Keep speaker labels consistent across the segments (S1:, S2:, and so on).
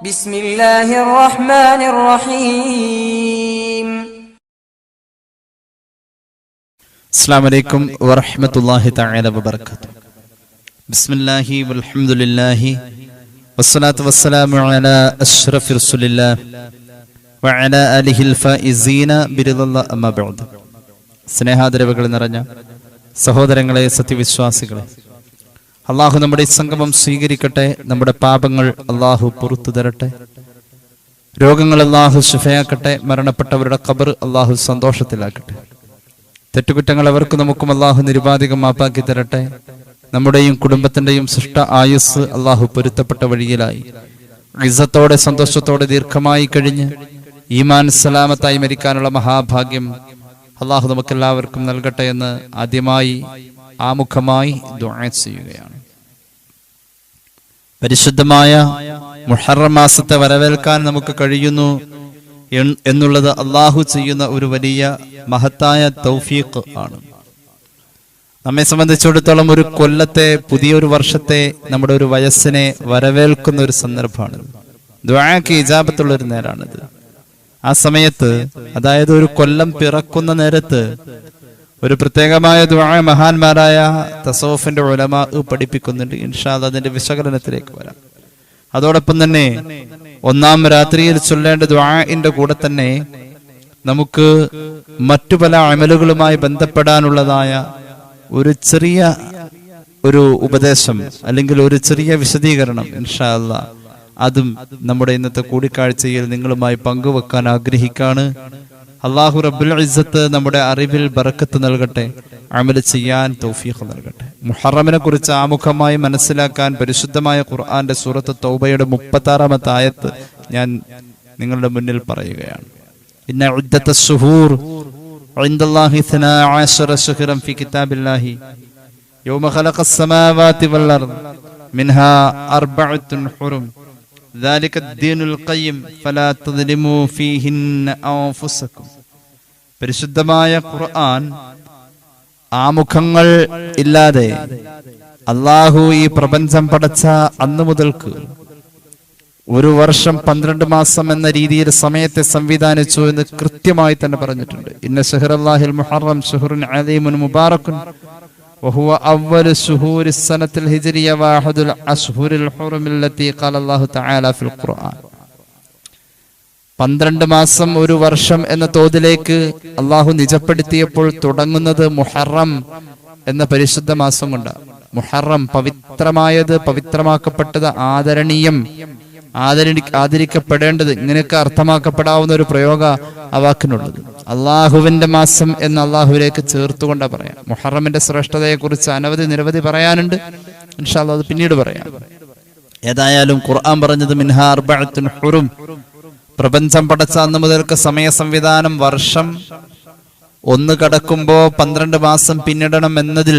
S1: بسم الله الرحمن الرحيم.
S2: السلام عليكم ورحمة الله تعالى وبركاته. بسم الله والحمد لله والصلاة والسلام على أشرف رسول الله وعلى آله الفائزين برضا الله أما بعد. സ്നേഹാദരവുകൾ നിറഞ്ഞ സഹോദരങ്ങളെ, സത്യവിശ്വാസികളെ, അള്ളാഹു നമ്മുടെ ഈ സംഗമം സ്വീകരിക്കട്ടെ. നമ്മുടെ പാപങ്ങൾ അള്ളാഹു പുറത്തു തരട്ടെ. രോഗങ്ങൾ അള്ളാഹു ശിഫയാക്കട്ടെ. മരണപ്പെട്ടവരുടെ ഖബർ അള്ളാഹു സന്തോഷത്തിലാക്കട്ടെ. തെറ്റുകുറ്റങ്ങൾ അവർക്ക് നമുക്കും അള്ളാഹു നിരുപാധികം മാപ്പാക്കി തരട്ടെ. നമ്മുടെയും കുടുംബത്തിന്റെയും സൃഷ്ട ആയുസ് അള്ളാഹു പൊരുത്തപ്പെട്ട വഴിയിലായി ഇസ്സത്തോടെ സന്തോഷത്തോടെ ദീർഘമായി കഴിഞ്ഞ് ഈമാൻ സലാമത്തായി മരിക്കാനുള്ള മഹാഭാഗ്യം അള്ളാഹു നമുക്കെല്ലാവർക്കും നൽകട്ടെ എന്ന് ആദ്യമായി ആമുഖമായി ദുആ ചെയ്യുകയാണ്. പരിശുദ്ധമായ മുഹറം മാസത്തെ വരവേൽക്കാൻ നമുക്ക് കഴിയുന്നു എന്നുള്ളത് അള്ളാഹു ചെയ്യുന്ന ഒരു വലിയ മഹത്തായ തൗഫീഖ് ആണ്. നമ്മെ സംബന്ധിച്ചിടത്തോളം ഒരു കൊല്ലത്തെ, പുതിയൊരു വർഷത്തെ, നമ്മുടെ ഒരു വയസ്സിനെ വരവേൽക്കുന്ന ഒരു സന്ദർഭമാണ്. ദുആക്ക് ഇജാബത്തുള്ള ഒരു നേരാണിത്. ആ സമയത്ത്, അതായത് ഒരു കൊല്ലം പിറക്കുന്ന നേരത്ത് ഒരു പ്രത്യേകമായ ദുആ മഹാന്മാരായ തസവ്വുഫിന്റെ ഉലമാ പഠിപ്പിക്കുന്നുണ്ട്. ഇൻഷാ അല്ലാഹ് അതിന്റെ വിശകലനത്തിലേക്ക് വരാം. അതോടൊപ്പം തന്നെ ഒന്നാം രാത്രിയിൽ ചൊല്ലേണ്ട ദുആഇന്റെ കൂടെ തന്നെ നമുക്ക് മറ്റു പല അമലുകളുമായി ബന്ധപ്പെടാനുള്ളതായ ഒരു ചെറിയ ഉപദേശം അല്ലെങ്കിൽ ഒരു ചെറിയ വിശദീകരണം ഇൻഷാ അല്ലാഹ് അതും നമ്മുടെ ഇന്നത്തെ കൂടിക്കാഴ്ചയിൽ നിങ്ങളുമായി പങ്കുവെക്കാൻ ആഗ്രഹിക്കാണ്. അള്ളാഹു റബ്ബുൽ ഇസ്സത്ത് നമ്മുടെ അറിവിൽ ബറക്കത്ത് നൽകട്ടെ, അമൽ ചെയ്യാൻ തൗഫീഖ് നൽകട്ടെ. മുഹറമിനെ കുറിച്ച് ആമുഖമായി മനസ്സിലാക്കാൻ പരിശുദ്ധമായ ഖുർആന്റെ സൂറത്ത് തൗബയുടെ 36-ാമത്തെ ആയത്ത് ഞാൻ നിങ്ങളുടെ മുന്നിൽ പറയുകയാണ്. ഇന്ന ഉദ്ദത്തശ് ശുഹൂർ ഇൻദല്ലാഹി 12 ശഹ്റൻ ഫീ കിതാബില്ലാഹി യൗമ ഖലഖസ് സമാവാതി വൽ അർദ് മിൻഹാ അർബഅത്തുൻ ഹുറും ذلك الدين القيم فلا تظلموا فيهن أنفسكم. പരിശുദ്ധമായ ഖുർആൻ ആമുഖങ്ങൾ ഇല്ലാതെ അള്ളാഹു ഈ പ്രപഞ്ചം പടച്ച അന്നു മുതൽക്ക് ഒരു വർഷം 12 മാസം എന്ന രീതിയിൽ സമയത്തെ സംവിധാനിച്ചു എന്ന് കൃത്യമായി തന്നെ പറഞ്ഞിട്ടുണ്ട്. ഇന്ന ശഹ്റല്ലാഹിൽ മുഹറം ശഹ്റുൻ അലീമുൻ മുബാറകുൻ وهو أول شهور السنة الهجرية واحد الأشهر الحرم التي قال الله تعالى في القرآن. 12 മാസം ഒരു വർഷം എന്ന തോതിലേക്ക് അള്ളാഹു നിജപ്പെടുത്തിയപ്പോൾ തുടങ്ങുന്നത് മുഹറം എന്ന പരിശുദ്ധ മാസം കൊണ്ടാണ്. മുഹറം പവിത്രമായത്, പവിത്രമാക്കപ്പെട്ടത്, ആദരണീയം, ആദരിക്കപ്പെടേണ്ടത്, ഇങ്ങനെയൊക്കെ അർത്ഥമാക്കപ്പെടാവുന്ന ഒരു പ്രയോഗ ആ വാക്കിനുള്ളത്. അള്ളാഹുവിന്റെ മാസം എന്ന് അള്ളാഹുവിലേക്ക് ചേർത്തുകൊണ്ടാ പറയാം. മുഹറമിന്റെ ശ്രേഷ്ഠതയെ കുറിച്ച് നിരവധി പറയാനുണ്ട്. ഇൻഷാ അല്ലാഹ് അത് പിന്നീട് പറയാം. ഏതായാലും ഖുർആൻ പറഞ്ഞത് മിൻഹാ അർബഅത്തുൻ ഹുറും, പ്രപഞ്ചം പടച്ച അന്ന് മുതൽക്ക് സമയ സംവിധാനം വർഷം ഒന്ന് കടക്കുമ്പോ 12 മാസം പിന്നിടണം എന്നതിൽ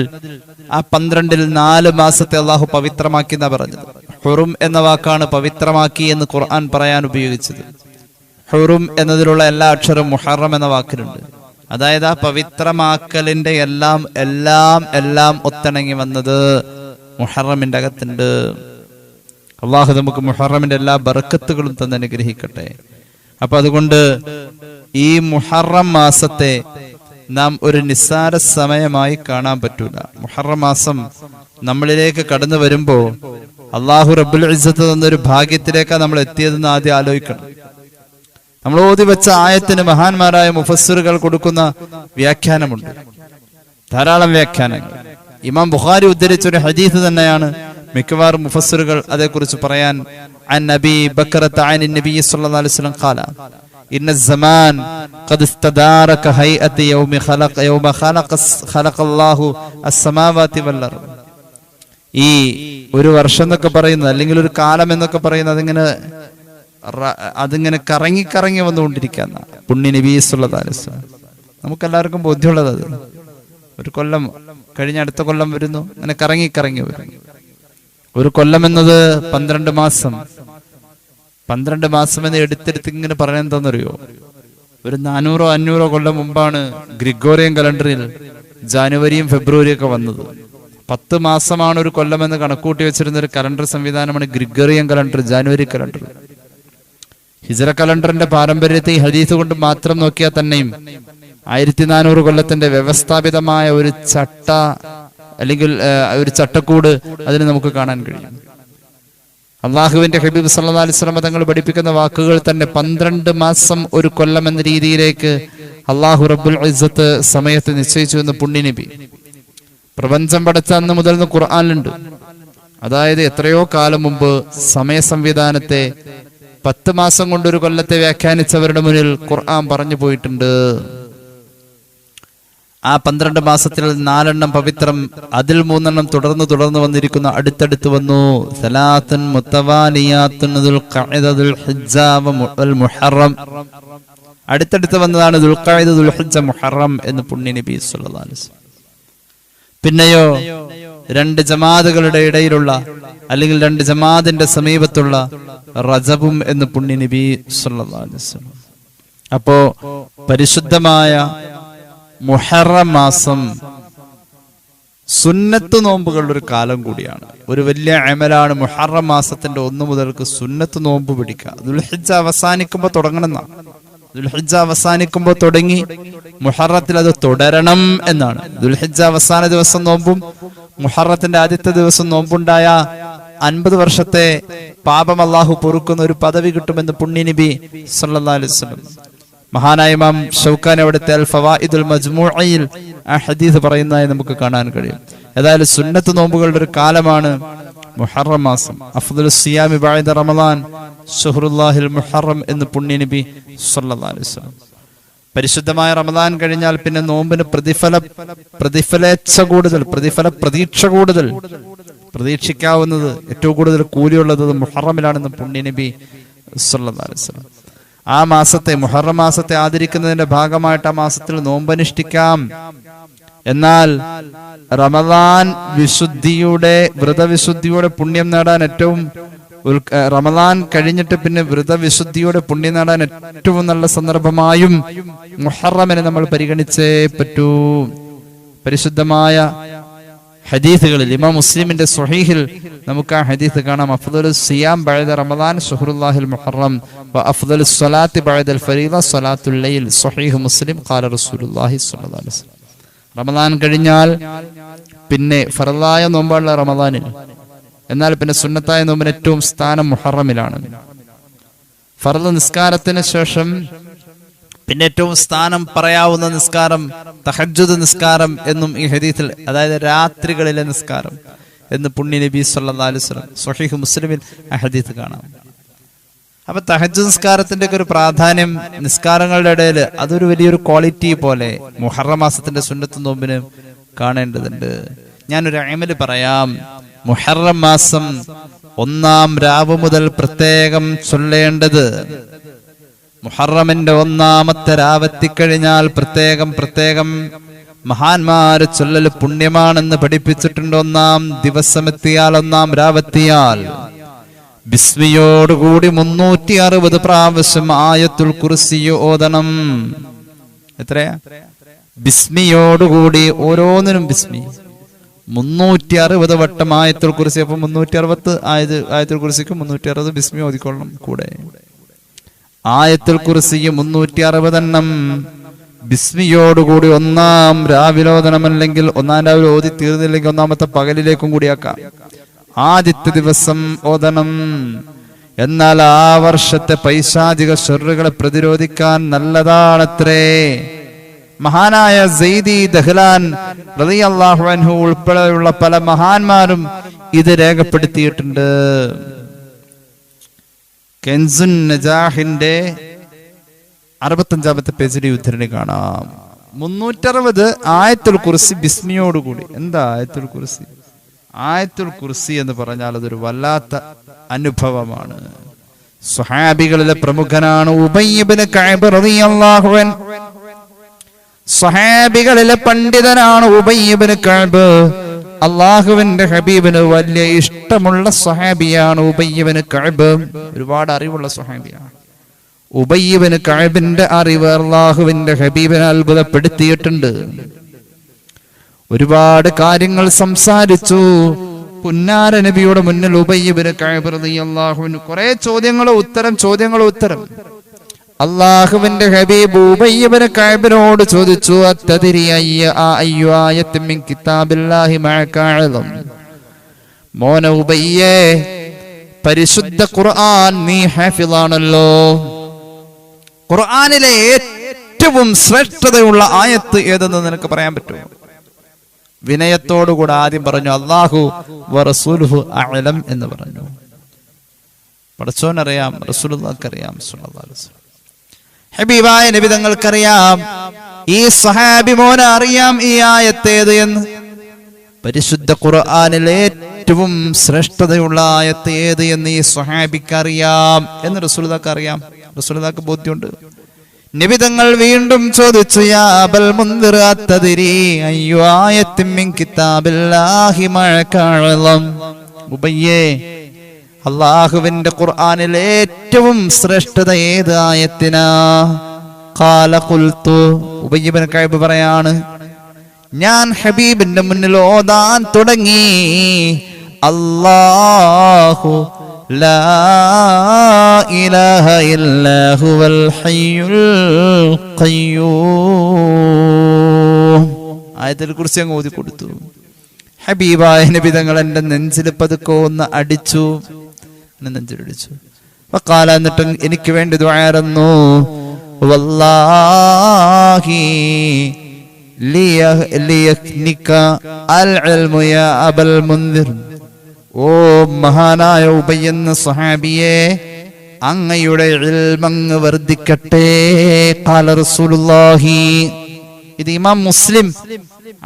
S2: ആ 12-ൽ 4 മാസത്തെ അള്ളാഹു പവിത്രമാക്കി എന്നാ പറഞ്ഞത്. ഹുറും എന്ന വാക്കാണ് പവിത്രമാക്കി എന്ന് ഖുർആൻ പറയാൻ ഉപയോഗിച്ചത്. ഹുറും എന്നതിലുള്ള എല്ലാ അക്ഷരവും മുഹറം എന്ന വാക്കിലുണ്ട്. അതായത് ആ പവിത്രമാക്കലിന്റെ എല്ലാം എല്ലാം എല്ലാം ഒത്തിണങ്ങി വന്നത് മുഹറമിന്റെ അകത്തുണ്ട്. അള്ളാഹു നമുക്ക് മുഹറമിന്റെ എല്ലാ ബറക്കത്തുകളും തന്നെ അനുഗ്രഹിക്കട്ടെ. അപ്പൊ അതുകൊണ്ട് ഈ മുഹറം മാസത്തെ നാം ഒരു നിസ്സാര സമയമായി കാണാൻ പറ്റൂല. മുഹറം മാസം നമ്മളിലേക്ക് കടന്നു വരുമ്പോ അള്ളാഹു റബ്ബുൽ ഇസ്സത്ത് തന്നൊരു ഭാഗ്യത്തിലേക്കാണ് നമ്മൾ എത്തിയതെന്ന് ആദ്യം ആലോചിക്കണം. നമ്മൾ ഓതി വെച്ച ആയത്തിന് മഹാന്മാരായ മുഫസ്സിറുകൾ കൊടുക്കുന്ന വ്യാഖ്യാനമുണ്ട്, ധാരാളം വ്യാഖ്യാനങ്ങൾ. ഇമാം ബുഖാരി ഉദ്ധരിച്ച ഒരു ഹദീസ് തന്നെയാണ് മിക്കവാറും മുഫസ്സിറുകൾ അതേക്കുറിച്ച് പറയാൻ. അൻ നബി ബക്കറത അൻ നബി സല്ലല്ലാഹു അലൈഹി വസല്ലം ഖാല ഇന്ന الزمان قد استدار كهيئة يوم خلق الله السماوات والأرض. ഈ ഒരു വർഷം എന്നൊക്കെ പറയുന്നത്, അല്ലെങ്കിൽ ഒരു കാലം എന്നൊക്കെ പറയുന്നത്, അതിങ്ങനെ കറങ്ങി കറങ്ങി വന്നുകൊണ്ടിരിക്കുന്ന പുണ്യ നബി സല്ലല്ലാഹു അലൈഹി വസല്ലം. നമുക്കെല്ലാവർക്കും ബോധ്യമുള്ളത് അത്. ഒരു കൊല്ലം കഴിഞ്ഞ അടുത്ത കൊല്ലം വരുന്നു, അങ്ങനെ കറങ്ങി കറങ്ങി വരുന്നു. ഒരു കൊല്ലം എന്നത് 12 മാസം. 12 മാസം എന്ന് എടുത്തെടുത്ത് ഇങ്ങനെ പറയാൻ എന്താണെന്നറിയോ? ഒരു 400-500 കൊല്ലം മുമ്പാണ് ഗ്രിഗോറിയൻ കലണ്ടറിൽ ജാനുവരിയും ഫെബ്രുവരിയും ഒക്കെ വന്നത്. 10 മാസമാണ് ഒരു കൊല്ലം എന്ന് കണക്കൂട്ടി വെച്ചിരുന്ന ഒരു കലണ്ടർ സംവിധാനമാണ് ഗ്രിഗോറിയൻ കലണ്ടർ, ജാനുവരി കലണ്ടർ. ഹിജ്റ കലണ്ടറിന്റെ പാരമ്പര്യത്തെ ഈ ഹദീസ് കൊണ്ട് മാത്രം നോക്കിയാൽ തന്നെയും 1400 കൊല്ലത്തിന്റെ വ്യവസ്ഥാപിതമായ ഒരു അല്ലെങ്കിൽ ഒരു ചട്ടക്കൂട് അതിന് നമുക്ക് കാണാൻ കഴിയും. അള്ളാഹുവിന്റെ ഹബീബ് സല്ലല്ലാഹു അലൈഹി വസല്ലം തങ്ങൾ പഠിപ്പിക്കുന്ന വാക്കുകൾ തന്നെ 12 മാസം ഒരു കൊല്ലം എന്ന രീതിയിലേക്ക് അള്ളാഹു റബ്ബുൽ ഇസ്സത്ത് സമയത്ത് നിശ്ചയിച്ചു എന്ന് പുണ്യനബി പ്രപഞ്ചം പടച്ച അന്ന് മുതൽ ഖുർആനിലുണ്ട്. അതായത് എത്രയോ കാലം മുമ്പ് സമയ സംവിധാനത്തെ 10 മാസം കൊണ്ട് ഒരു കൊല്ലത്തെ വ്യാഖ്യാനിച്ചവരുടെ മുന്നിൽ ഖുർആൻ പറഞ്ഞു പോയിട്ടുണ്ട്. ആ 12 മാസത്തിൽ 4 എണ്ണം പവിത്രം, അതിൽ 3 എണ്ണം തുടർന്ന് വന്നിരിക്കുന്ന അടുത്തടുത്ത് വന്നു. സലാത്തുൻ മുത്തവാലിയാത്തുൻ ദുൽഖഅദ ഹിജ്ജ വൽ മുഹറം. അടുത്തടുത്ത് വന്നതാണ് ദുൽഖഅദ ദുൽഹിജ്ജ മുഹറം എന്ന് പുണ്യനബി സല്ലല്ലാഹു അലൈഹി വസല്ലം. പിന്നെയോ 2 ജമാഅത്തുകളുടെ ഇടയിലുള്ള അല്ലെങ്കിൽ 2 ജമാഅത്തിന്റെ സമീപത്തുള്ള റജബും എന്ന് പുണ്യനബി സല്ലല്ലാഹു അലൈഹി വസല്ലം. അപ്പോ പരിശുദ്ധമായ മുഹറം മാസം സുന്നത്ത് നോമ്പുകളുടെ ഒരു കാലം കൂടിയാണ്. ഒരു വലിയ അമലാണ് മുഹറം മാസത്തിന്റെ 1 മുതൽക്ക് സുന്നത്ത് നോമ്പ് പിടിക്കുക. ദുൽഹിജ്ജ അവസാനിക്കുമ്പോൾ തുടങ്ങണം. ദുൽഹിജ്ജ അവസാനിക്കുമ്പോൾ തുടങ്ങി മുഹറത്തിൽ അത് തുടരണം എന്നാണ്. ദുൽഹിജ്ജ അവസാന ദിവസം നോമ്പും മുഹറത്തിന്റെ ആദ്യത്തെ ദിവസം നോമ്പുണ്ടായ 50 വർഷത്തെ പാപം അല്ലാഹു പൊറുക്കുന്ന ഒരു പദവി കിട്ടുമെന്ന് പുണ്യനബി സല്ലല്ലാഹു അലൈഹി വസല്ലം. മഹാനായ ഇമാം ഷൗക്കാനി അവിടുത്തെ അൽ ഫവായിദുൽ മജ്മൂഇൽ ആ ഹദീസ് പറയുന്നതായി നമുക്ക് കാണാൻ കഴിയും. ഏതായാലും സുന്നത്ത് നോമ്പുകളുടെ ഒരു കാലമാണ് മുഹറം മാസം. അഫ്ദലുസ് സിയാമി ബഅദ റമളാൻ ശഹ്റുല്ലാഹിൽ മുഹറം എന്ന് പുണ്യനബി സല്ലല്ലാഹു അലൈഹി വസല്ലം. പരിശുദ്ധമായ റമളാൻ കഴിഞ്ഞാൽ പിന്നെ നോമ്പിന് പ്രതിഫലേച്ഛ കൂടുതൽ, പ്രതീക്ഷ കൂടുതൽ, പ്രതീക്ഷിക്കാവുന്നത് ഏറ്റവും കൂടുതൽ കൂലിയുള്ളത് മുഹറമിലാണെന്ന് പുണ്യനബി സല്ലല്ലാഹു അലൈഹി വസല്ലം. ആ മാസത്തെ മുഹറം മാസത്തെ ആദരിക്കുന്നതിന്റെ ഭാഗമായിട്ട് ആ മാസത്തിൽ നോമ്പനുഷ്ഠിക്കാം. എന്നാൽ റമളാൻ വ്രതവിശുദ്ധിയുടെ പുണ്യം നേടാൻ റമളാൻ കഴിഞ്ഞിട്ട് പിന്നെ വ്രതവിശുദ്ധിയുടെ പുണ്യം നേടാൻ ഏറ്റവും നല്ല സന്ദർഭമായും മുഹറമിനെ നമ്മൾ പരിഗണിച്ചേ പറ്റൂ. പരിശുദ്ധമായ ഹദീസുകളിൽ ഇമാം മുസ്ലിമിന്റെ സ്വഹീഹിൽ നമുക്ക് ആ ഹദീസ് കാണാം. അഫ്ദലുസ് സിയാം ബഅദ റമളാൻ ശഹ്റുല്ലാഹിൽ മുഹറം വ അഫ്ദലുസ് സ്വലാത്തി ബഅദൽ ഫരീദ സ്വലാത്തുൽ ലൈൽ സ്വഹീഹ് മുസ്ലിം ഖാല റസൂലുള്ളാഹി സ്വല്ലല്ലാഹു അലൈഹി വസല്ലം. റമളാൻ കഴിഞ്ഞാൽ പിന്നെ ഫർളായ നോമ്പാണ് റമളാനിൽ. എന്നാൽ പിന്നെ സുന്നത്തായ നോമ്പിന് ഏറ്റവും സ്ഥാനം മുഹറമിലാണ്. ഫർള് നിസ്കാരത്തിന് ശേഷം പിന്നെ ഏറ്റവും സ്ഥാനം പറയാവുന്ന നിസ്കാരം തഹജ്ജുദ് നിസ്കാരം എന്നും ഈ ഹദീസിൽ, അതായത് രാത്രികളിലെ നിസ്കാരം എന്ന് പുണ്യനബി സല്ലല്ലാഹു അലൈഹി വസല്ലം സ്വഹീഹ് മുസ്ലിമിൽ ആ ഹദീസ് കാണാം. അപ്പൊ തഹജ്ജുദ് നിസ്കാരത്തിന്റെ ഒക്കെ ഒരു പ്രാധാന്യം നിസ്കാരങ്ങളുടെ ഇടയിൽ അതൊരു വലിയൊരു ക്വാളിറ്റി പോലെ മുഹറം മാസത്തിന്റെ സുന്നത്ത് നോമ്പിന് കാണേണ്ടതുണ്ട്. ഞാനൊരു അമല് പറയാം. മുഹറം മാസം 1-ാം രാവ് മുതൽ പ്രത്യേകം ചൊല്ലേണ്ടത്, മുഹറമിന്റെ 1-ാമത്തെ രാവെത്തിക്കഴിഞ്ഞാൽ പ്രത്യേകം മഹാന്മാര് ചൊല്ലല് പുണ്യമാണെന്ന് പഠിപ്പിച്ചിട്ടുണ്ട്. 1-ാം ദിവസമെത്തിയാൽ, 1-ാം രാവെത്തിയാൽ ബിസ്മിയോടുകൂടി 360 പ്രാവശ്യം ആയത്തുൽ കുർസി ഓതണം. എത്രയാ? ബിസ്മിയോടുകൂടി ഓരോന്നിനും ബിസ്മി 360 വട്ടം ആയത്തുൽ കുർസി. അപ്പൊ 360 ആയത്തുൽ കുർസിക്ക് 360 ബിസ്മി ഓതിക്കൊള്ളണം. കൂടെ ആയത്തുൽ കുർസി 360 എണ്ണം ബിസ്മിയോടുകൂടി 1-ാം രാവിലോദനം, അല്ലെങ്കിൽ 1-ാം രാവിലെ ഓതി തീർന്നില്ലെങ്കിൽ 1-ാമത്തെ പകലിലേക്കും കൂടിയാക്കാം. ആദ്യത്തെ ദിവസം ഓതണം. എന്നാൽ ആ വർഷത്തെ പൈശാചിക ശർറുകളെ പ്രതിരോധിക്കാൻ നല്ലതാണത്രേ. മഹാനായ സയ്യിദി ദഹ്ലാൻ റളിയല്ലാഹു അൻഹു ഉൾപ്പെടെയുള്ള പല മഹാന്മാരും ഇത് രേഖപ്പെടുത്തിയിട്ടുണ്ട്. കെൻസുൻ നജാഹിന്റെ 65-ാമത്തെ പേജിൽ ഉദ്ധരണി കാണാം. 360 ആയത്തുൽ കുർസി ബിസ്മിയോടുകൂടി. എന്താ ആയത്തുൽ കുർസി? ആയത്തുൽ കുർസി എന്ന് പറഞ്ഞാൽ അതൊരു വല്ലാത്ത അനുഭവമാണ്. സ്വഹാബികളിലെ പ്രമുഖനാണ് ഉബയ്യ് ഇബ്നു കഅബ് റളിയല്ലാഹു അൻഹു. സ്വഹാബികളിലെ പണ്ഡിതനാണ് ഉബയ്യ് ഇബ്നു കഅബ്. അള്ളാഹുവിന്റെ ഹബീബിന് വലിയ ഇഷ്ടമുള്ള സ്വഹാബിയാണ് ഉബയ്യ് ഇബ്നു കഅബ്. ഒരുപാട് അറിവുള്ള സ്വഹാബിയാണ്. ഉബയ്യ് ഇബ്നു കഅബിന്റെ അറിവ് അള്ളാഹുവിന്റെ ഹബീബിനെ അത്ഭുതപ്പെടുത്തിയിട്ടുണ്ട്. ഒരുപാട് കാര്യങ്ങൾ സംസാരിച്ചു. പുന്നാര നബിയുടെ മുന്നിൽ ഉബയ്യ് ഇബ്നു കഅബ് റളിയല്ലാഹു അൻഹു കുറെ ചോദ്യങ്ങളോ ഉത്തരം അല്ലാഹുവിന്റെ ഹബീബ് ഉബയ്യ് ഇബ്നു കഅബിനോട് ചോദിച്ചു, അത്തദ്രി അയ്യ ആയത്തിൻ മിൻ കിതാബില്ലാഹി മഅക അഅ്ലം. മോനെ ഉബയ്യേ, പരിശുദ്ധ ഖുർആൻ നീ ഹാഫിളാണല്ലോ, ഖുർആനിലെ ഏറ്റവും ശ്രേഷ്ഠതയുള്ള ആയത്ത് ഏതെന്ന് നിനക്ക് പറയാൻ പറ്റുമോ? വിനയത്തോടുകൂടെ ആദ്യം പറഞ്ഞു അല്ലാഹു വറസൂലുഹു അഅലം എന്ന് പറഞ്ഞു. പടച്ചോനറിയാം, റസൂലുള്ളാഹിക്കറിയാം, സ്വല്ലല്ലാഹു അലൈഹി വസല്ലം ഹബീബായ നബി തങ്ങൾക്കറിയാം, ഈ സഹാബി മോനെ അറിയാം ഈ ആയത്ത് ഏത് എന്ന്. പരിശുദ്ധ ഖുർആനിലെ ഏറ്റവും ശ്രേഷ്ഠതയുള്ള ആയത്ത് ഏത് എന്ന് ഈ സ്വഹാബിക്ക് അറിയാം എന്ന് റസൂലുള്ളാഹിക്ക് അറിയാം. റസൂലുള്ളാഹിക്ക് ബോധ്യമുണ്ട്. നബി തങ്ങൾ വീണ്ടും ചോദിച്ചു, യാ അബൽ മുൻദിർ അത്തദ്രി അയ്യു ആയത്തിൻ മിൻ കിതാബില്ലാഹി മഅക അഅ്ലം. ഉബയ്യേ, അല്ലാഹുവിന്റെ ഖുർആനിലെ ഏറ്റവും ശ്രേഷ്ഠത ഏത് ആയത്തിനാ? ഖാല ഖുൽതു. ഉബയ്യ് ഇബ്നു കഅബ് പറയാണ്, ഞാൻ ഹബീബിന്റെ മുന്നിൽ ഓതാൻ തുടങ്ങി, അല്ലാഹു ലാ ഇലാഹ ഇല്ലാ ഹുവൽ ഹയ്യുൽ ഖയ്യൂം. ആയത്തിൽ കുറിച്ച് അങ്ങ് ഓതി കൊടുത്തു. ഹബീബായ നബി തങ്ങൾ എന്റെ നെഞ്ചിൽ പതുക്കെ ഒന്ന് അടിച്ചു, നെഞ്ചിലടിച്ചു. വഖാല, എന്നിട്ട് എനിക്ക് വേണ്ടി ദുആയിരുന്നു, വല്ലാഹി ലിയഖ്നിക അൽ ഇൽമു യാ അബൽ മുൻദിർ. ഓ മഹാനായ ഉബയ്യ് എന്ന സ്വഹാബിയെ, അങ്ങയുടെ ഇൽമങ്ങ് വർദ്ധിക്കട്ടെ. ഖാല റസൂലുള്ളാഹി. ഇത് ഇമാം മുസ്ലിം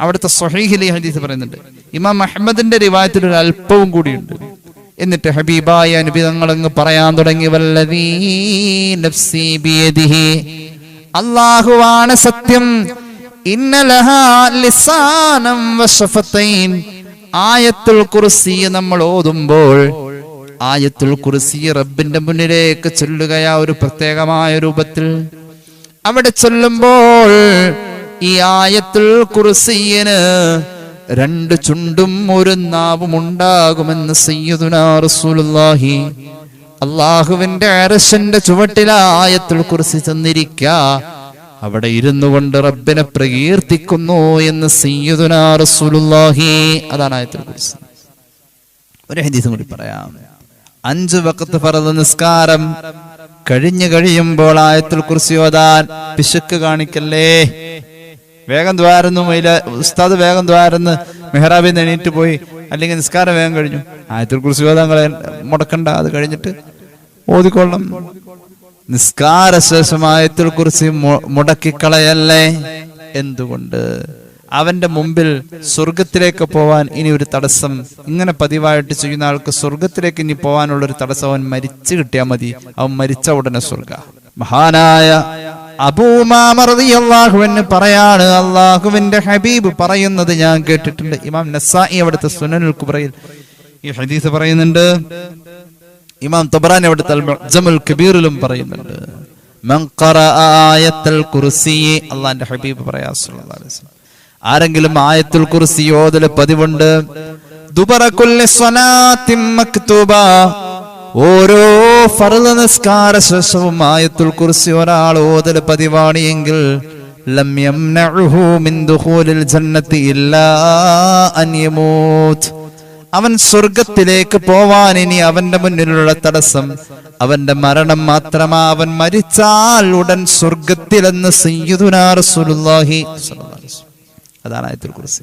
S2: അവിടുത്തെ സ്വഹീഹിൽ ഈ ഹദീസ് പറയുന്നുണ്ട്. ഇമാം അഹ്മദിന്റെ റിവായത്തിൽ ഒരു അല്പവും കൂടിയുണ്ട്. എന്നിട്ട് ഹബീബായ നബി തങ്ങളങ്ങ് പറയാൻ തുടങ്ങി, വല്ലദീ നഫ്സി ബിയദിഹി, അല്ലാഹുവാണ് സത്യം, ഇന്ന ലഹാ ലിസാനം വശഫതൈൻ. ആയത്തുൽ കുർസി നമ്മൾ ഓതുമ്പോൾ ആയത്തുൽ കുർസി റബ്ബിന്റെ മുന്നിലേക്ക് ചൊല്ലുകയാ ഒരു പ്രത്യേകമായ രൂപത്തിൽ. അവിടെ ചൊല്ലുമ്പോൾ ഈ ആയത്തുൽ കുർസിയിന് രണ്ട് ചുണ്ടും ഒരു നാവും ഉണ്ടാകുമെന്ന് സയ്യിദുനാ റസൂലുള്ളാഹി. അല്ലാഹുവിന്റെ അർശിന്റെ ചുവട്ടിലാ ആയത്തുൽ കുർസി ചെന്നിരിക്കാ, അവിടെ ഇരുന്നു കൊണ്ട് റബ്ബിനെ പ്രകീർത്തിക്കുന്നു എന്ന് സയ്യിദുനാ റസൂലുള്ളാഹി. അതാണ് ആയത്തുൽ കുർസി. ഒരു ഹദീസ് കൂടി പറയാം. 5 വഖത്ത് ഫർദ് നിസ്കാരം കഴിഞ്ഞു കഴിയുമ്പോൾ ആയത്തുൽ കുർസി ഓതാൻ പിശുക്ക് കാണിക്കല്ലേ. വേഗം ദ്വാരുന്നു, ഉസ്താദ് വേഗം ദ്വാരുന്ന് മെഹ്റാബിൽ നിന്ന് എണീറ്റ് പോയി, അല്ലെങ്കിൽ നിസ്കാരം വേഗം കഴിഞ്ഞു, ആയത്തുൽ കുർസി ഓതാൻ മുടക്കണ്ട, അത് കഴിഞ്ഞിട്ട് ഓതിക്കൊള്ളണം. നിസ്കാര ശേഷം ആയത്തുൽ കുർസി മുടക്കിക്കളയല്ലേ. എന്തുകൊണ്ട്? അവന്റെ മുമ്പിൽ സ്വർഗത്തിലേക്ക് പോവാൻ ഇനി ഒരു തടസ്സം, ഇങ്ങനെ പതിവായിട്ട് ചെയ്യുന്ന ആൾക്ക് സ്വർഗത്തിലേക്ക് ഇനി പോവാനുള്ള ഒരു തടസ്സം അവൻ മരിച്ചു കിട്ടിയാൽ മതി. അവൻ മരിച്ച ഉടനെ സ്വർഗ. മഹാനായ അബൂ ഉമാമ റളിയല്ലാഹു അൻഹു പറയാണ്, അല്ലാഹുവിന്റെ ഹബീബ് പറയുന്നത് ഞാൻ കേട്ടിട്ടുണ്ട്. ഇമാം നസായി അവിടുത്തെ സുനനുൽ കുബ്രയിൽ ഈ ഹദീസ് പറയുന്നുണ്ട്. ഇമാം തബറാനി അവിടുത്തെ അൽ മുഅ്ജമുൽ കബീറിലും പറയുന്നുണ്ട്, മൻ ഖറഅ ആയത്തുൽ കുർസി, അല്ലാഹുവിന്റെ ഹബീബ് പറയാ സല്ലല്ലാഹു അലൈഹി വസല്ലം, ആരെങ്കിലും ആയത്തുൽ കുർസി ഓതൽ പതിവുണ്ട്, ദുബറ കുല്ലി സ്വലാത്തിൻ മക്തൂബ, ഓരോ ഫർള് നിസ്കാര ശേഷവും ആയത്തുൽ കുർസി ഒരാൾ ഓതൽ പതിവാണ് എങ്കിൽ, ലം യംനഉഹു മിൻ ദുഖൂലിൽ ജന്നത്തി ഇല്ലാ അൻ യമൂത്, അവൻ സ്വർഗത്തിലേക്ക് പോവാൻ ഇനി അവന്റെ മുന്നിലുള്ള തടസ്സം അവന്റെ മരണം മാത്രമാ. അവൻ മരിച്ചാൽ ഉടൻ സ്വർഗത്തിലെന്ന് സയ്യിദുനാ റസൂലുള്ളാഹി സ്വല്ലല്ലാഹു അലൈഹി വസല്ലം. അതാണ് ആയത്തുൽ കുർസി.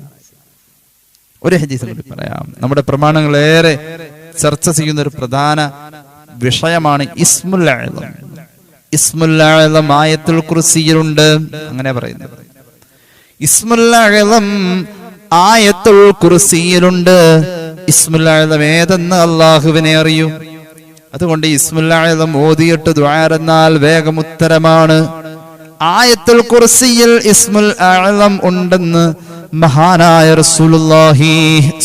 S2: ഒരു ഹദീസ് കൂടി പറയാം. നമ്മുടെ പ്രമാണങ്ങളേറെ ചർച്ച ചെയ്യുന്ന ഒരു പ്രധാന വിഷയമാണ് ഇസ്മുൽ അഅ്ലം. ഇസ്മുൽ അഅ്ലം ആയത്തുൽ കുർസിയിലുണ്ട്, അങ്ങനെ പറയുന്നത്. ഇസ്മുൽ അഅ്ലം ആയത്തുൽ കുർസിയിലുണ്ട്. ഇസ്മുൽ അഅ്ലം ഏതെന്ന് അല്ലാഹുവിനെ അറിയൂ. അതുകൊണ്ട് ഇസ്മുൽ അഅ്ലം ഓതിയിട്ട് ദുആ എന്നാൽ വേഗം ഉത്തരമാണ്. ആയത്തുൽ കുർസിയിൽ ഇസ്മുൽ അഅ്ലം ഉണ്ടെന്ന് മഹാനായ റസൂലുള്ളാഹി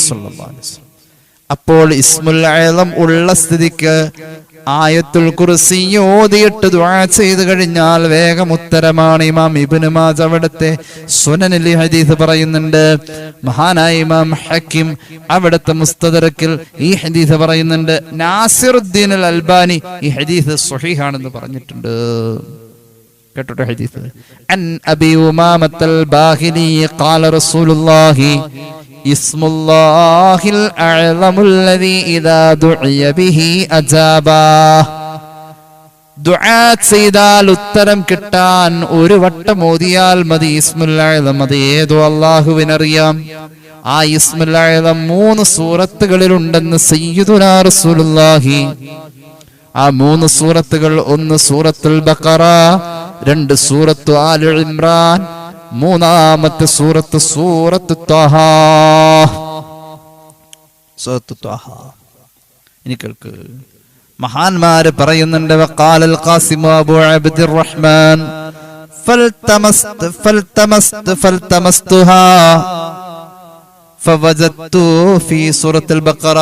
S2: സ്വല്ലല്ലാഹു അലൈഹി വസല്ലം. അപ്പോൾ ഇസ്മുൽ അഅ്ലം ഉള്ള സ്ഥിതിക്ക് ആയത്തുൽ കുർസി ഓതിയിട്ട് ദുആ ചെയ്തു കഴിഞ്ഞാൽ വേഗം ഉത്തരമാണ്. ഇമാം ഇബ്നു മാജ അവിടുത്തെ സുനനിൽ ഹദീസ് പറയുന്നുണ്ട്. മഹാനായ ഇമാം ഹക്കീം അവിടുത്തെ മുസ്തദറക്കിൽ ഈ ഹദീസ് പറയുന്നുണ്ട്. നാസിറുദ്ദീൻ അൽ അൽബാനി ഈ ഹദീസ് സ്വഹീഹാണെന്ന് പറഞ്ഞിട്ടുണ്ട്. കേട്ടോ ഹദീസ്. അൻ അബി ഉമാമത്തൽ ബാഹിലി ഖാല റസൂലുള്ളാഹി ഇസ്മുല്ലാഹിൽ അഅ്ലമുൽ ലദീ ഇദാ ദുഇയ ബിഹി അജാബാ. ദുആ ചെയ്താൽ ഉത്തരം കിട്ടാൻ ഒരു വട്ടം ഓതിയാൽ മതി ഇസ്മുൽ അഅ്ലം. അത് ഏതോ അല്ലാഹുവിനറിയാം. ആ ഇസ്മുൽ അഅ്ലം 3 സൂറത്തുകളിൽ ഉണ്ടെന്ന് സയ്യിദുനാ റസൂലുള്ളാഹി. ആ 3 സൂറത്തുകൾ, 1 സൂറത്തുൽ ബഖറ, 2 സൂറത്തു ആലു ഇമ്രാൻ, 3-ാമത്തെ സൂറത്ത് സൂറത്തു ത്വാഹ. ഇനി കേൾക്ക്. മഹാന്മാര് പറയുന്നുണ്ട്. വഖാലൽ ഖാസിം അബൂ അബ്ദുർറഹ്മാൻ ഫൽതമസ്തുഹാ ഫവജദ്തു ഫീ സൂറത്തുൽ ബഖറ.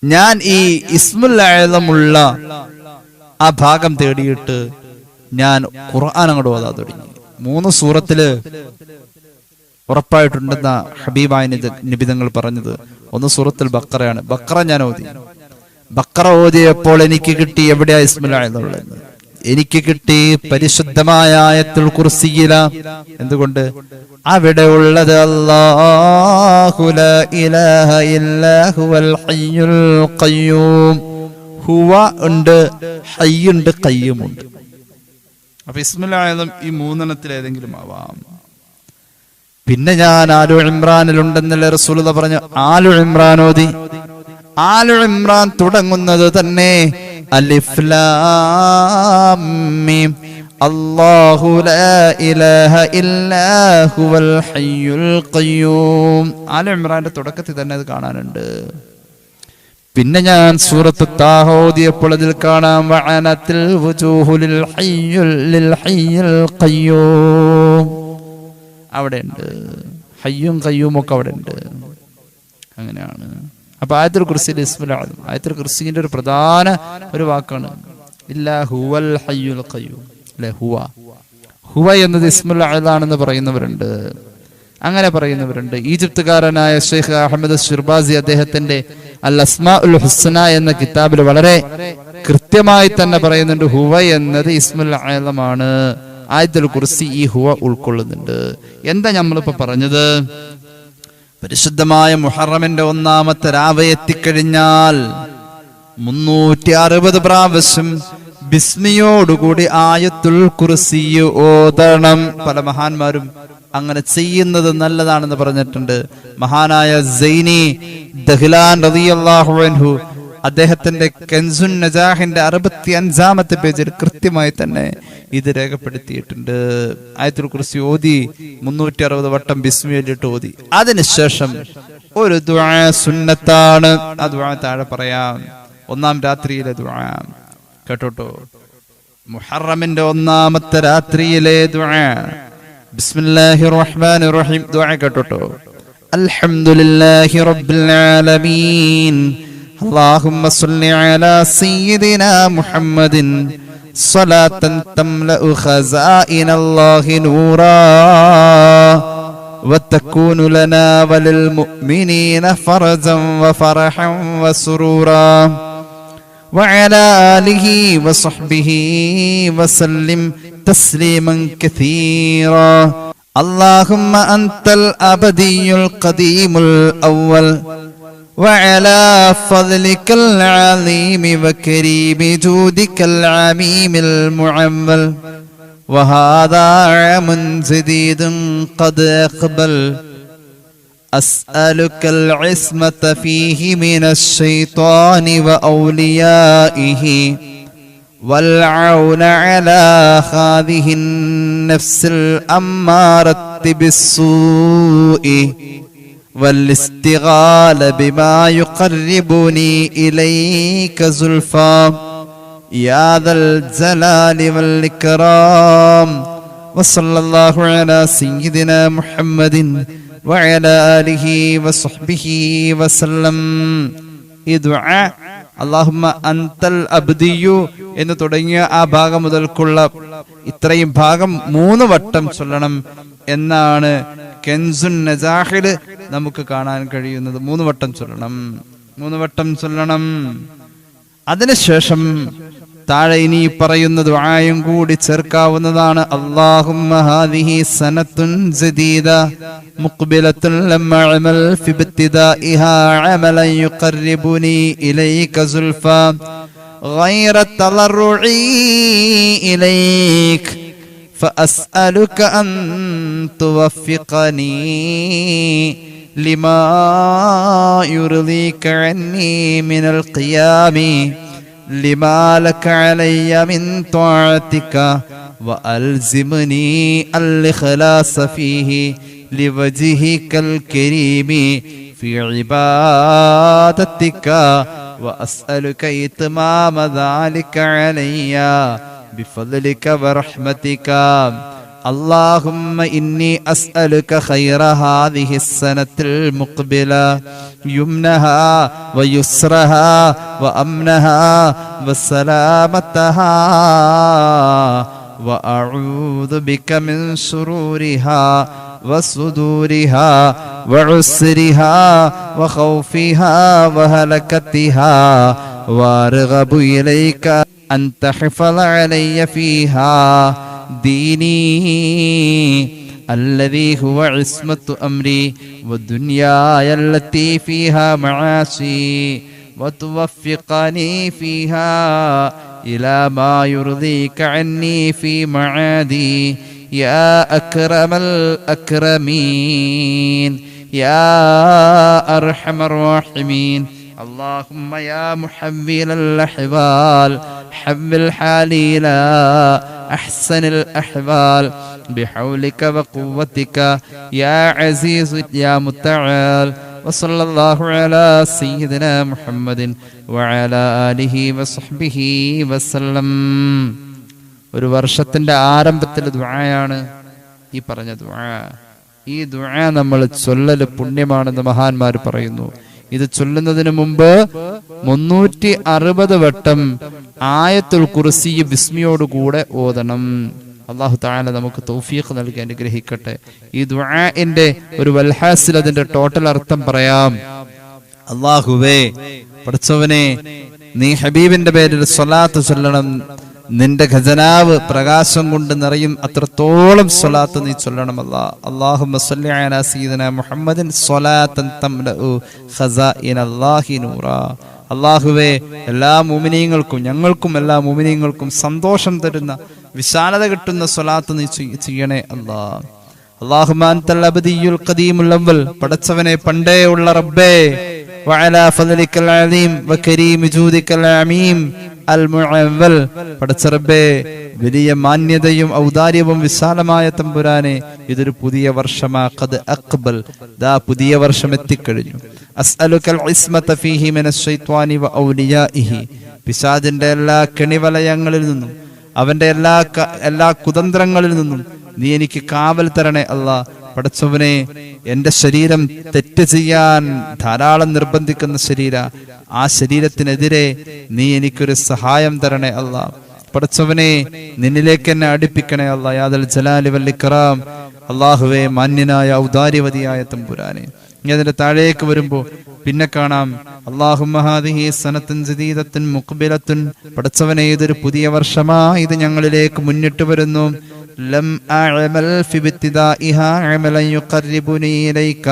S2: ഞാൻ ഈ ഇസ്മുൽ അഅ്ലമുള്ള ആ ഭാഗം തേടിയിട്ട് ഞാൻ ഖുർആൻ അങ്ങോട്ട് ഓതാൻ തുടങ്ങി. 3 സൂറത്തില് ഉറപ്പായിട്ടുണ്ടെന്ന ഹബീബായ നിബിതങ്ങൾ പറഞ്ഞത്. 1 സൂറത്തുൽ ബഖറയാണ്. ബഖറ ഞാൻ ഓതി. ബഖറ ഓതിയപ്പോൾ എനിക്ക് കിട്ടി എവിടെയാ ഇസ്മുൽ അഅ്ലം ഉള്ളത്? എനിക്ക് കിട്ടി പരിശുദ്ധമായ ആയത്തുൽ കുർസിയില. എന്തുകൊണ്ട്? അവിടെ ഉള്ളത് അല്ലാഹു ലാ ഇലാഹ ഇല്ലാ ഹുവൽ ഹയ്യുൽ ഖയ്യൂം. ഹുവ ഉണ്ട്, ഹയ്യുണ്ട്, ഖയ്യൂമുണ്ട്. അപ്പൊ ഇസ്മുൽ അഅ്ലം ഈ 3 ഏതെങ്കിലും ആവാം. പിന്നെ ഞാൻ ആലു ഇമ്രാനിൽ ഉണ്ടെന്നല്ലേ റസൂലുള്ളാഹി പറഞ്ഞു. ആലു ഇമ്രാൻ ഓതി. ആലു ഇമ്രാൻ തുടങ്ങുന്നത് തന്നെ അലിഫ് ലാം മീം അല്ലാഹു ലാ ഇലാഹ ഇല്ലാ ഹുവൽ ഹയ്യുൽ ഖയ്യൂം. ആലു ഇമ്രാന്റെ തുടക്കത്തിൽ തന്നെ അത് കാണാനുണ്ട്. പിന്നെ ഞാൻ സൂറത്ത് താഹ ഓതിയപ്പോൾ അതിൽ കാണാം വഅനത്തിൽ വുജൂഹു ലിൽ ഹയ്യുൽ ഖയ്യൂം. അവിടെ ഉണ്ട്. ഹയ്യും ഖയ്യൂം ഒക്കെ അവിടെ ഉണ്ട്. അങ്ങനെയാണ്. അപ്പൊ ആയത്തുൽ കുർസിയിൽ ഇസ്മുൽ അഅ്ലം, ആയത്തുൽ കുർസിന്റെ ഒരു പ്രധാന ഒരു വാക്കാണ് ഇല്ലാ ഹുവൽ ഹയ്യുൽ ഖയ്യൂം. അല്ലെ, ഹുവ എന്നത് ഇസ്മുൽ അഅ്ലം ആണെന്ന് പറയുന്നവരുണ്ട്. അങ്ങനെ പറയുന്നവരുണ്ട്. ഈജിപ്തുകാരനായ ഷെയ്ഖ് അഹമ്മദ് ഷിർബാസി അദ്ദേഹത്തിന്റെ അൽ അസ്മാഉൽ ഹുസ്ന എന്ന കിതാബിൽ വളരെ കൃത്യമായി തന്നെ പറയുന്നുണ്ട് ഹുവ എന്നത് ഇസ്മുൽ അഅ്ലമാണ്. ആയത്തുൽ കുർസി ഈ ഹുവ ഉൾക്കൊള്ളുന്നുണ്ട്. എന്താ നമ്മളിപ്പോ പറഞ്ഞത്? പരിശുദ്ധമായ മുഹറമിന്റെ 1-ാമത്തെ രാവ് എത്തിക്കഴിഞ്ഞാൽ 360 പ്രാവശ്യം ബിസ്മിയോടുകൂടി ആയത്തുൽ കുർസി ഓതണം. പല മഹാന്മാരും അങ്ങനെ ചെയ്യുന്നത് നല്ലതാണെന്ന് പറഞ്ഞിട്ടുണ്ട്. മഹാനായ സൈനി ദഹ്ലാൻ റളിയല്ലാഹു അൻഹു അദ്ദേഹത്തിന്റെ കൻസുൻ നജാഹിന്റെ 65-ാമത്തെ പേജിൽ കൃത്യമായി തന്നെ ഇത് രേഖപ്പെടുത്തിയിട്ടുണ്ട്. ആയത്തുൽ കുർസി ഓതി 360 വട്ടം ബിസ്മില്ലിട്ട് ഓതി. അതിനുശേഷം ഒരു ദുആ സുന്നത്താണ്. ആ ദുആ താഴെ പറയാം. 1-ാം രാത്രിയിലെ ദുആ കേട്ടോട്ടോ. മുഹറമിന്റെ 1-ാമത്തെ രാത്രിയിലെ ദുആ. ബിസ്മില്ലാഹിർ റഹ്മാനിർ റഹീം. ദുആ കേട്ടോട്ടോ. അൽഹംദുലില്ലാഹി റബ്ബിൽ ആലമീൻ اللهم صل على سيدنا محمد صلاة تملأ خزائن الله نورا وتكون لنا وللمؤمنين فرجا وفرحا وسرورا وعلى آله وصحبه وسلم تسليما كثيرا اللهم أنت الأبدي القديم الأول وعلى فضلك العظيم وكريم جودك العميم المعمل وهذا عام جديد قد أقبل أسألك العصمة فيه من الشيطان وأوليائه والعون على هذه النفس الأمارة بالسوء والاستغال بما يقربني إليك زلفى يا ذا الجلال والإكرام وصلى الله على سيدنا محمد വഅലാ ആലിഹി വസഹ്ബിഹി വസല്ലം. ഈ ദുആ അല്ലാഹുമ്മ അൻതൽ അബ്ദിയു എന്ന് തുടങ്ങിയ ആ ഭാഗം മുതൽക്കുള്ള ഇത്രയും ഭാഗം 3 വട്ടം ചൊല്ലണം എന്നാണ് കെൻസുൻ നസാഹിൽ നമുക്ക് കാണാൻ കഴിയുന്നത്. 3 വട്ടം ചൊല്ലണം, 3 വട്ടം ചൊല്ലണം. അതിനുശേഷം താഴെ ഇനി പറയുന്ന ദുആയും കൂടി ചേർക്കാവുന്നതാണ്. അല്ലാഹുമ്മ ഹാദിഹി സനത്തുൻ ജദീദ മുഖ്ബിലത്തുൻ ലമ്മ അമൽ ഫി ഇബ്തിദാഇഹാ അമലൻ യുഖർരിബുനി ഇലൈക സുൽഫാ ഗൈറ തളർറുഇ ഇലൈക ഫഅസ്അലുക അൻ തുവഫിഖനി ലിമാ യുർദീക അന്നി മിനൽ ഖിയാമി لما لك علي من طاعتك وألزمني الإخلاص فيه لوجهك الكريم في عبادتك وأسألك إتمام ذلك علي بفضلك ورحمتك. اللهم إني أسألك خير هذه السنة المقبلة يمنها ويسرها وأمنها وسلامتها وأعوذ بك من شرورها وصدورها وعسرها وخوفها وهلكتها وأرغب إليك أن تحفظ علي فيها ديني الذي هو عصمة أمري والدنيا التي فيها معاشي وتوفقني فيها إلى ما يرضيك عني في معادي يا أكرم الأكرمين يا أرحم الراحمين. اللهم يا محول الأحوال حول حالي إلى أحسن الأحوال بحولك وقوتك يا عزيز يا متعال. وصلى الله على سيدنا محمد وعلى آله وصحبه وسلم. ഒരു വർഷത്തിന്റെ ആരംഭത്തിലെ ദുആയാണ് ഈ പറഞ്ഞ ദുആ. ഈ ദുആ നമ്മൾ ചൊല്ലൽ പുണ്യമാണെന്ന് മഹാന്മാർ പറയുന്നു. ഇത് ചൊല്ലുന്നതിന് മുമ്പ് 360 വട്ടം ആയത്തുൽ കുർസി ബിസ്മിയോടുകൂടെ ഓതണം. അല്ലാഹു തആല നമുക്ക് തൗഫീഖ് നൽകി അനുഗ്രഹിക്കട്ടെ. ഈ ദുആഇന്റെ ഒരു വൽഹാസിൽ അതിന്റെ ടോട്ടൽ അർത്ഥം പറയാം. അല്ലാഹുവേ, പടച്ചവനെ, നീ ഹബീബിന്റെ പേരിൽ സ്വലാത്ത് ചൊല്ലണം. നിന്റെ ഖജനാവ് പ്രകാശം കൊണ്ട് നിറയും അത്രത്തോളം സ്വലാത്ത് നീ ചൊല്ലണം. അല്ലാഹുമ്മ സ്വല്ലി അലാ സയ്യിദിനാ മുഹമ്മദിൻ സ്വലാത്തൻ തംലഉ ഖസാഇനല്ലാഹി നൂറാ. അല്ലാഹുവേ, എല്ലാ മുഅ്മിനീങ്ങൾക്കും ഞങ്ങൾക്കും എല്ലാ മുഅ്മിനീങ്ങൾക്കും സന്തോഷം തരുന്ന വിശാലത കിട്ടുന്ന സ്വലാത്ത് നീ ചെയ്യണേ അല്ലാഹ്. അല്ലാഹുമ്മ അൻതൽ അബ്ദിയുൽ ഖദീമുൽ അവ്വൽ, പടച്ചവനെ പണ്ടേ ഉള്ള റബ്ബേ, വഅലാ ഫദ്ലിക്കൽ അലീം വകരീം ജൂദിക്കൽ അമീം അൽ മുഅവ്വൽ, പടച്ച റബ്ബേ, വലിയ മാന്യതയും ഔദാര്യവും വിശാലമായ തമ്പുരാനെ, ഇതൊരു പുതിയ വർഷമാ. ഖദ് അഖ്ബൽ, ദാ പുതിയ വർഷം എത്തിക്കഴിഞ്ഞു. അസ്അലുകൽ ഇസ്മത ഫീഹി മിനശ് ശൈത്വാനി വ ഔലിയാഇഹി, പിശാചിന്റെ എല്ലാ കെണിവലയങ്ങളിൽ നിന്നും അവന്റെ എല്ലാ കുതന്ത്രങ്ങളിൽ നിന്നും നീ എനിക്ക് കാവൽ തരണേ അല്ലാഹ്. പടച്ചവനെ, എന്റെ ശരീരം തെറ്റ് ചെയ്യാൻ ധാരാളം നിർബന്ധിക്കുന്ന ശരീര, ആ ശരീരത്തിനെതിരെ നീ എനിക്കൊരു സഹായം തരണേ അല്ലാഹ്. പടച്ചവനെ, നിന്നിലേക്ക് എന്നെ അടുപ്പിക്കണേ അല്ലാഹ്. യാദൽ ജലാലി വൽ ഇക്റാം. അല്ലാഹുവേ, മാന്യനായ ഔദാര്യവതിയായ തമ്പുരാനെ. ഇനി അതിന്റെ താഴേക്ക് വരുമ്പോ പിന്നെ കാണാം അല്ലാഹുമ്മ ഹാദിഹി സനത്തുൻ ജദീദത്തുൻ മുഖ്ബിലത്തുൻ, പടച്ചവനെ, ഇതൊരു പുതിയ വർഷമാ, ഇത് ഞങ്ങളിലേക്ക് മുന്നിട്ട് വരുന്നു. ലം അഅമൽ ഫി ഇബ്തിദാഇഹാ അമലൻ യുഖർരിബുനി ഇലൈക,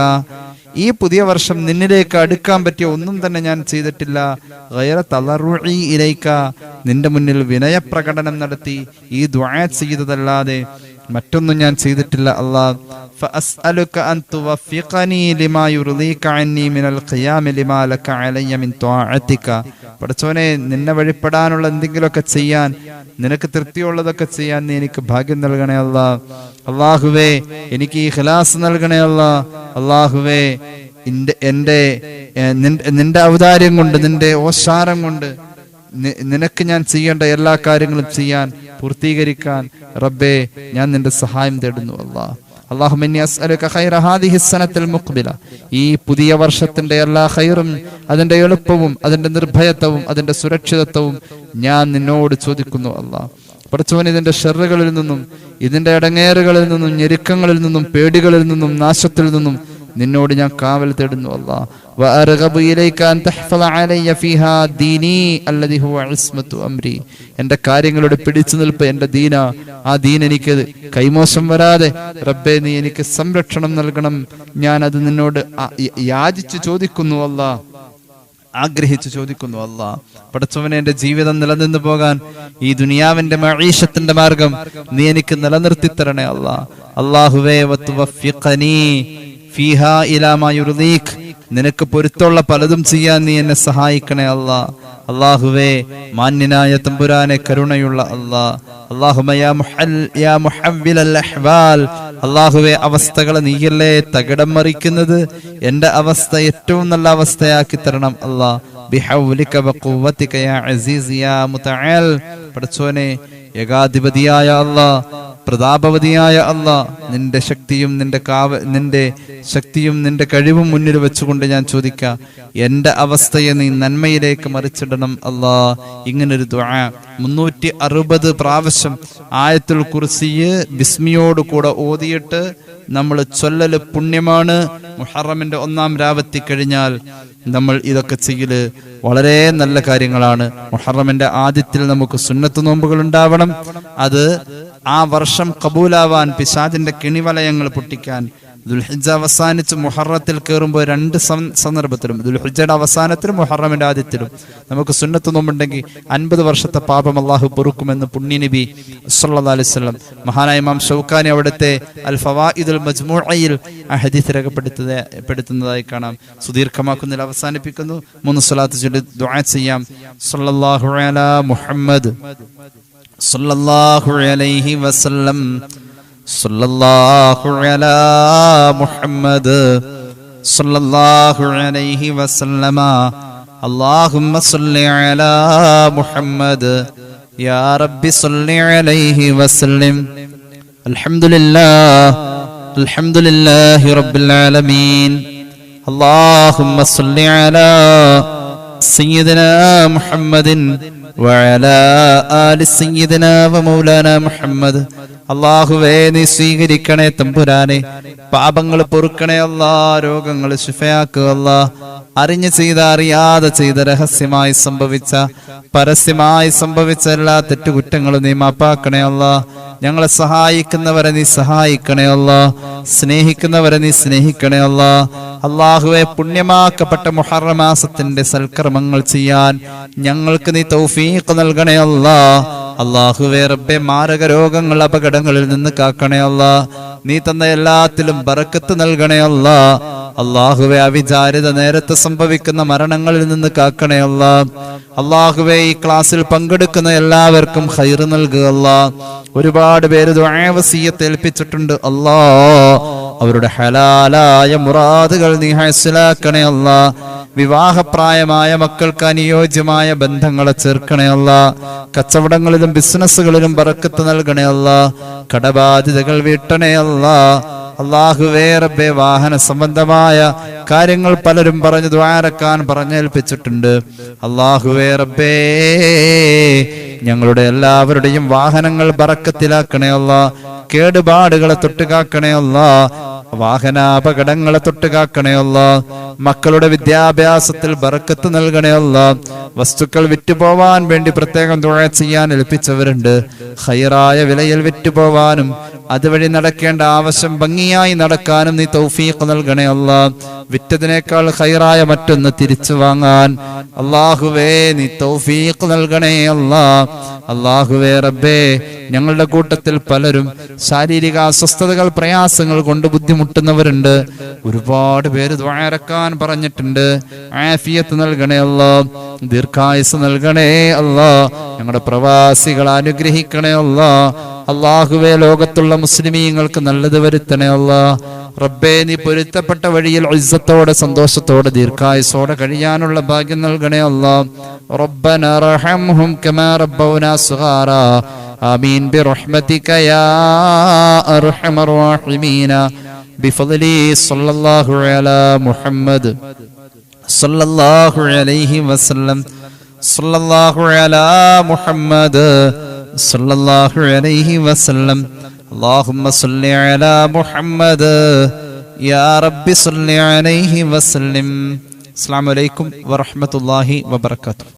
S2: ഈ പുതിയ വർഷം നിന്നിലേക്ക് അടുക്കാൻ പറ്റിയ ഒന്നും തന്നെ ഞാൻ ചെയ്തിട്ടില്ല. ഗൈറ തളർറുഇ ഇലൈക, നിന്റെ മുന്നിൽ വിനയപ്രകടനം നടത്തി ഈ ദുആ ചെയ്തതല്ലാതെ മറ്റൊന്നും ഞാൻ ചെയ്തിട്ടില്ല അല്ലാഹ്. ഫഅസ്അലുക അൻ തുവഫിഖനി ലിമാ യുർദീക അന്നി മിനൽ ഖിയാമി ലിമാ ലക അലയ്യ മിൻ ത്വാഅതിക, പടച്ചോനെ, നിന്നെ വഴിപ്പെടാനുള്ള എന്തെങ്കിലുമൊക്കെ ചെയ്യാൻ, നിനക്ക് തൃപ്തിയുള്ളതൊക്കെ ചെയ്യാൻ നീ എനിക്ക് ഭാഗ്യം നൽകണേ അല്ലാഹ്. അല്ലാഹുവേ, എനിക്ക് ഈ ഇഖ്ലാസ് നൽകണേ അല്ലാഹ്. അല്ലാഹുവേ, നിന്റെ ഔദാര്യം കൊണ്ട്, നിന്റെ ഓശാരം കൊണ്ട് നിനക്ക് ഞാൻ ചെയ്യേണ്ട എല്ലാ കാര്യങ്ങളും ചെയ്യാൻ, പൂർത്തീകരിക്കാൻ റബ്ബേ ഞാൻ നിന്റെ സഹായം തേടുന്നു അല്ലാഹ്. അല്ലാഹുമ്മ ഇന്നി അസ്അലുക ഖൈറ ഹാദിഹി സനത്തിൽ മുഖ്ബില, ഈ പുതിയ വർഷത്തിന്റെ എല്ലാ ഖൈറും അതിന്റെ എളുപ്പവും അതിന്റെ നിർഭയത്വവും അതിന്റെ സുരക്ഷിതത്വവും ഞാൻ നിന്നോട് ചോദിക്കുന്നു അല്ലാഹ്. പടച്ചവൻ, ഇതിന്റെ ഷർറുകളിൽ നിന്നും ഇതിന്റെ ഇടങ്ങേറുകളിൽ നിന്നും ഞെരുക്കങ്ങളിൽ നിന്നും പേടികളിൽ നിന്നും നാശത്തിൽ നിന്നും നിന്നോട് ഞാൻ കാവൽ തേടുന്നു അല്ലാഹ്. വഅർഗബു ഇലൈക അൻ തഹ്ഫള അലയ്യ ഫീഹാ ദീനി അല്ലദി ഹുവ ഇസ്മത്തു അംരി, എൻ്റെ കാര്യങ്ങളുടെ പിടിച്ചു നിൽപ്പ് എൻ്റെ ദീന, ആ ദീൻ എനിക്ക് കൈമോശം വരാതെ റബ്ബേ നീ എനിക്ക് സംരക്ഷണം നൽകണം. ഞാൻ അത് നിന്നോട് യാചിച്ചു ചോദിക്കുന്നു അല്ലാഹ്, ആഗ്രഹിച്ചു ചോദിക്കുന്നു അല്ലാഹ്. പടച്ചവനെ, എൻ്റെ ജീവിതം നിലനിന്നു പോകാൻ ഈ ദുനിയാവിന്റെ മഈശത്തിന്റെ മാർഗം നീ എനിക്ക് നിലനിർത്തി തരണേ അല്ലാഹ്. അല്ലാഹുവേ വതുവഫിഖനി ഫീഹാ ഇലാ മാ യുർദീക്, നിനക്ക് പൊരുത്തമുള്ള പലതും ചെയ്യാൻ നീ എന്നെ സഹായിക്കണേ അല്ലാഹ്. അല്ലാഹുവേ, മാന്യനായ തമ്പുരാനെ, കരുണയുള്ള അല്ലാഹ്. അല്ലാഹുമ്മ യാ മുഹവ്വിലൽ അഹ്വാൽ, അല്ലാഹുവേ, അവസ്ഥകളെ നീയല്ലേ തകിടം മറിക്കുന്നത്, എൻ്റെ അവസ്ഥ ഏറ്റവും നല്ല അവസ്ഥയാക്കി തരണം അല്ലാഹ്. ബിഹൗലിക വഖുവതിക യാ അസീസ് യാ മുതആൽ. പടച്ചോനെ, ഏകാധിപതിയായ അല്ലാഹ്, പ്രതാപവതിയായ അല്ലാഹ്, നിന്റെ ശക്തിയും നിന്റെ കഴിവും മുന്നിൽ വെച്ചുകൊണ്ട് ഞാൻ ചോദിക്കാം, എൻ്റെ അവസ്ഥയെ നീ നന്മയിലേക്ക് മറിച്ചിടണം അല്ലാഹ്. ഇങ്ങനൊരു ദുആ 360 പ്രാവശ്യം ആയത്തുൽ കുർസിയെ ബിസ്മിയോട് കൂടെ ഓതിയിട്ട് നമ്മൾ ചൊല്ലല് പുണ്യമാണ്. മുഹറമിന്റെ 1-ാം രാവെത്തി കഴിഞ്ഞാൽ നമ്മൾ ഇതൊക്കെ ചെയ്യല് വളരെ നല്ല കാര്യങ്ങളാണ്. മുഹറമിന്റെ ആദ്യത്തിൽ നമുക്ക് സുന്നത്ത് നോമ്പുകൾ ഉണ്ടാവണം. അത് ആ വർഷം കബൂലാവാൻ, പിശാചിന്റെ കെണിവലയങ്ങൾ പൊട്ടിക്കാൻ, ദുൽഹിജ്ജ അവസാനിച്ച് മുഹറത്തിൽ കയറുമ്പോൾ 2 സന്ദർഭത്തിലും, ദുൽഹിജ്ജയുടെ അവസാനത്തിലും മുഹറമിന്റെ ആദ്യത്തിലും നമുക്ക് സുന്നത്ത് നോമ്പുണ്ടെങ്കിൽ 50 വർഷത്തെ പാപം അല്ലാഹു പൊറുക്കുമെന്ന് പുണ്യനബി സല്ലല്ലാഹു അലൈഹി വസല്ലം, മഹാനായ ഇമാം ഷൗക്കാനി അവിടുത്തെ അൽ ഫവായിദുൽ മജ്മൂഅയിൽ ആ ഹദീസ് രേഖപ്പെടുത്തുന്നതായി കാണാം. സുദീർഘമാക്കുന്നതിൽ അവസാനിപ്പിക്കുന്നു. 3 സ്വലാത്ത് ചൊല്ലി ദുആ ചെയ്യാം. സല്ലല്ലാഹു അലാ മുഹമ്മദ് സല്ലല്ലാഹു അലൈഹി വസല്ലം, സല്ലല്ലാഹു അലാ മുഹമ്മദ് സല്ലല്ലാഹു അലൈഹി വസല്ലമ, അല്ലാഹുമ്മ സല്ലി അലാ മുഹമ്മദ് യാ റബ്ബി സല്ലി അലൈഹി വസല്ലം. അൽഹംദുലില്ലാഹി റബ്ബിൽ ആലമീൻ. അല്ലാഹുമ്മ സല്ലി അലാ സയ്യിദിനാ മുഹമ്മദിൻ വഅലാ ആലി സയ്യിദിനാ വമൗലാനാ മുഹമ്മദ്. അല്ലാഹുവേ, നീ സ്വീകരിക്കണേ തമ്പുരാനെ, പാപങ്ങൾ പൊറുക്കണേ അല്ലാഹ്, രോഗങ്ങൾ ശിഫയാക്കുക അല്ലാഹ്. അറിഞ്ഞു ചെയ്ത അറിയാതെ ചെയ്ത, രഹസ്യമായി സംഭവിച്ച പരസ്യമായി സംഭവിച്ച എല്ലാ തെറ്റുകുറ്റങ്ങളും നീ മാപ്പാക്കണേ അല്ലാഹ്. ഞങ്ങളെ സഹായിക്കുന്നവരെ നീ സഹായിക്കണേ അല്ലാഹ്, സ്നേഹിക്കുന്നവരെ നീ സ്നേഹിക്കണേ അല്ലാഹ്. അല്ലാഹുവേ, പുണ്യമാക്കപ്പെട്ട മുഹറം മാസത്തിന്റെ സൽക്കർമ്മങ്ങൾ ചെയ്യാൻ ഞങ്ങൾക്ക് നീ തൗഫീഖ് നൽകണേ അല്ലാഹ്. അല്ലാഹുവേ റബ്ബേ, മാരക രോഗങ്ങൾ അപകടങ്ങളിൽ നിന്ന് കാക്കണേ അല്ലാഹ്. നീ തന്ന എല്ലാത്തിലും ബറക്കത്ത് നൽകണേ അല്ലാഹ്. അല്ലാഹുവേ, അവിചാരിത നേരത്തെ സംഭവിക്കുന്ന മരണങ്ങളിൽ നിന്ന് കാക്കണേ അല്ലാഹ്. അല്ലാഹുവേ, ഈ ക്ലാസ്സിൽ പങ്കെടുക്കുന്ന എല്ലാവർക്കും ഖൈർ നൽകുക അല്ലാഹ്. ഒരുപാട് പേര് ദുആ വസിയ്യത്ത് ഏൽപ്പിച്ചിട്ടുണ്ട് അല്ലാഹ്. അവരുടെ ഹലാലായ മുറാദുകൾ നീ ഹസ്സലാക്കണേ അല്ലാഹ്. വിവാഹപ്രായമായ മക്കൾക്ക് അനുയോജ്യമായ ബന്ധങ്ങളെ ചേർക്കണേ അല്ലാഹ്. കച്ചവടങ്ങളിലും ബിസിനസ്സുകളിലും ബറക്കത്ത് നൽകണേ അല്ലാഹ്. കടബാധ്യതകൾ വീട്ടണേ അല്ലാഹ്. അല്ലാഹുവേ റബ്ബേ, വാഹന സംബന്ധമായ കാര്യങ്ങൾ പലരും പറഞ്ഞു ദുആരക്കാൻ പറഞ്ഞേൽപ്പിച്ചിട്ടുണ്ട്. അല്ലാഹുവേ റബ്ബേ, ഞങ്ങളുടെ എല്ലാവരുടെയും വാഹനങ്ങൾ ബറക്കത്തിലാക്കണേ അല്ലാഹ്. കേടുപാടുകളെ തൊട്ടുകാക്കണേ അല്ലാഹ്. വാഹനാപകടങ്ങളെ തൊട്ടുകാക്കണേ അല്ലാഹ്. മക്കളുടെ വിദ്യാഭ്യാസത്തിൽ ബറക്കത്ത് നൽകണേ അല്ലാഹ്. വസ്തുക്കൾ വിറ്റുപോവാൻ വേണ്ടി പ്രത്യേകം ദുആ ചെയ്യാൻ ഏൽപ്പിച്ചവരുണ്ട്. ഖൈറായ വിലയിൽ വിറ്റുപോവാനും അതുവഴി നടക്കേണ്ട ആവശ്യം ഭംഗിയായി നടക്കാനും നീ തൗഫീഖ് നൽകണേ അല്ലാഹ്. വിറ്റതിനേക്കാൾ ഖൈറായ മറ്റൊന്ന് തിരിച്ചു വാങ്ങാൻ അല്ലാഹുവേ നീ തൗഫീഖ് നൽകണേ അല്ലാഹ്. അല്ലാഹുവേ റബ്ബേ, ഞങ്ങളുടെ കൂട്ടത്തിൽ പലരും ശാരീരിക അസ്വസ്ഥതകൾ, പ്രയാസങ്ങൾ കൊണ്ട് ബുദ്ധിമുട്ടുന്നവരുണ്ട്. ഒരുപാട് പേര് ദുആരക്കാൻ പറഞ്ഞിട്ടുണ്ട്. ആഫിയത്ത് നൽകണേ അല്ലാഹ്, ദീർഘായുസ് നൽകണേ അല്ലാഹ്. ഞങ്ങളുടെ പ്രവാസികളെ അനുഗ്രഹിക്കണേ അല്ലാഹ്. അല്ലാഹുവേ, ലോകത്തുള്ള മുസ്ലിമീങ്ങൾക്ക് നല്ലത് വരുത്തണേ അല്ലാഹ്. റബ്ബേ, നീ പൊരുത്തപ്പെട്ട വഴിയിൽ ഇസ്സത്തോടെ സന്തോഷത്തോടെ ദീർഘായുസോടെ കഴിയാനുള്ള ഭാഗ്യം നൽകണേ അല്ലാഹ്. റബ്ബനാ റഹംഹും കമാ റബ്ബൗനാ സഗാറാ. آمين برحمتك يا أرحم الراحمين بفضل صلى الله على محمد صلى الله عليه وسلم صلى الله على محمد صلى الله عليه وسلم اللهم صل على محمد يا رب صل عليه وسلم. السلام عليكم ورحمة الله وبركاته.